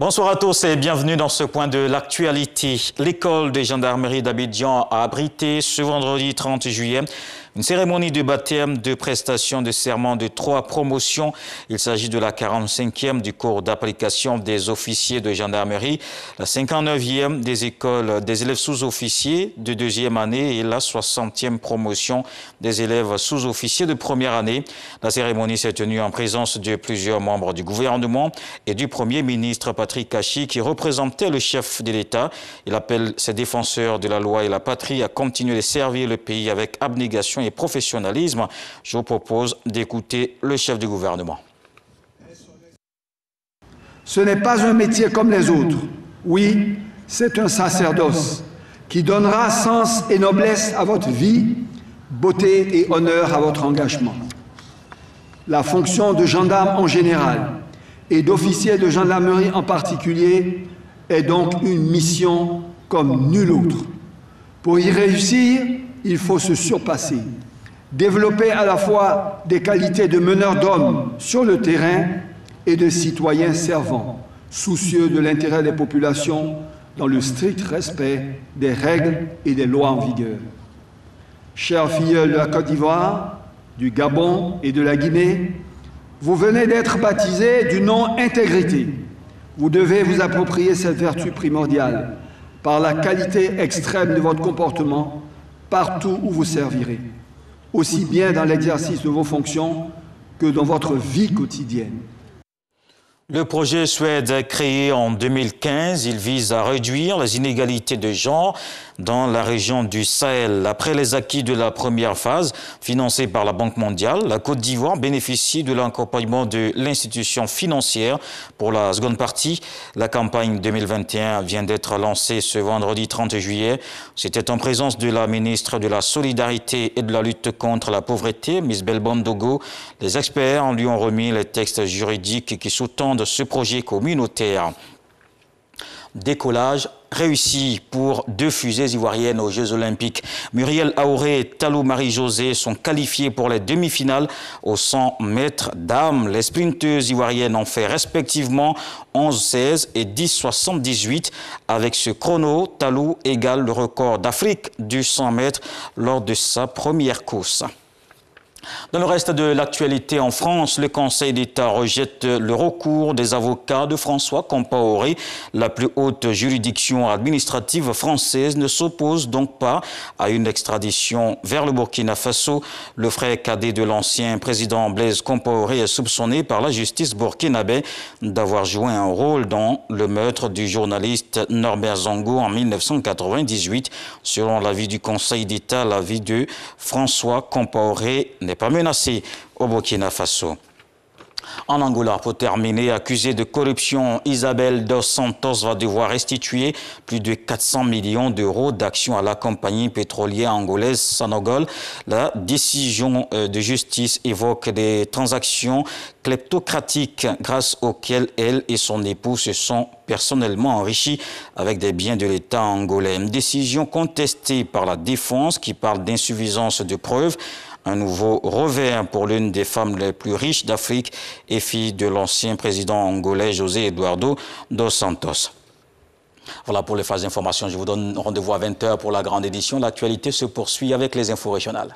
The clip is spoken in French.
Bonsoir à tous et bienvenue dans ce point de l'actualité. L'école de gendarmerie d'Abidjan a abrité ce vendredi 30 juillet une cérémonie de baptême de prestation de serment de 3 promotions. Il s'agit de la 45e du cours d'application des officiers de gendarmerie, la 59e des écoles des élèves sous-officiers de 2e année et la 60e promotion des élèves sous-officiers de 1re année. La cérémonie s'est tenue en présence de plusieurs membres du gouvernement et du Premier ministre Patrick Kachi qui représentait le chef de l'État. Il appelle ses défenseurs de la loi et la patrie à continuer de servir le pays avec abnégation et professionnalisme. Je vous propose d'écouter le chef du gouvernement. Ce n'est pas un métier comme les autres. Oui, c'est un sacerdoce qui donnera sens et noblesse à votre vie, beauté et honneur à votre engagement. La fonction de gendarme en général et d'officier de gendarmerie en particulier est donc une mission comme nulle autre. Pour y réussir, il faut se surpasser, développer à la fois des qualités de meneur d'hommes sur le terrain et de citoyens servants, soucieux de l'intérêt des populations dans le strict respect des règles et des lois en vigueur. Chers filleuls de la Côte d'Ivoire, du Gabon et de la Guinée, vous venez d'être baptisés du nom intégrité. Vous devez vous approprier cette vertu primordiale par la qualité extrême de votre comportement partout où vous servirez, aussi bien dans l'exercice de vos fonctions que dans votre vie quotidienne. Le projet Suède, créé en 2015, il vise à réduire les inégalités de genre dans la région du Sahel. Après les acquis de la première phase, financée par la Banque mondiale, la Côte d'Ivoire bénéficie de l'accompagnement de l'institution financière pour la seconde partie. La campagne 2021 vient d'être lancée ce vendredi 30 juillet. C'était en présence de la ministre de la Solidarité et de la lutte contre la pauvreté, Ms. Belbon Dogo. Les experts lui ont remis les textes juridiques qui sous-tendent de ce projet communautaire. Décollage réussi pour 2 fusées ivoiriennes aux Jeux Olympiques. Muriel Aouré et Talou Marie-Josée sont qualifiées pour les demi-finales aux 100 mètres dames. Les sprinteuses ivoiriennes ont fait respectivement 11-16 et 10-78. Avec ce chrono, Talou égale le record d'Afrique du 100 mètres lors de sa première course. Dans le reste de l'actualité en France, le Conseil d'État rejette le recours des avocats de François Compaoré. La plus haute juridiction administrative française ne s'oppose donc pas à une extradition vers le Burkina Faso. Le frère cadet de l'ancien président Blaise Compaoré est soupçonné par la justice burkinabé d'avoir joué un rôle dans le meurtre du journaliste Norbert Zongo en 1998. Selon l'avis du Conseil d'État, la vie de François Compaoré n'est pas menacé au Burkina Faso. En Angola, pour terminer, accusée de corruption, Isabel dos Santos va devoir restituer plus de 400 millions d'euros d'actions à la compagnie pétrolière angolaise Sonangol. La décision de justice évoque des transactions kleptocratiques grâce auxquelles elle et son époux se sont personnellement enrichis avec des biens de l'État angolais. Une décision contestée par la défense qui parle d'insuffisance de preuves. Un nouveau revers pour l'une des femmes les plus riches d'Afrique et fille de l'ancien président angolais José Eduardo dos Santos. Voilà pour les phases d'information. Je vous donne rendez-vous à 20 h pour la grande édition. L'actualité se poursuit avec les infos régionales.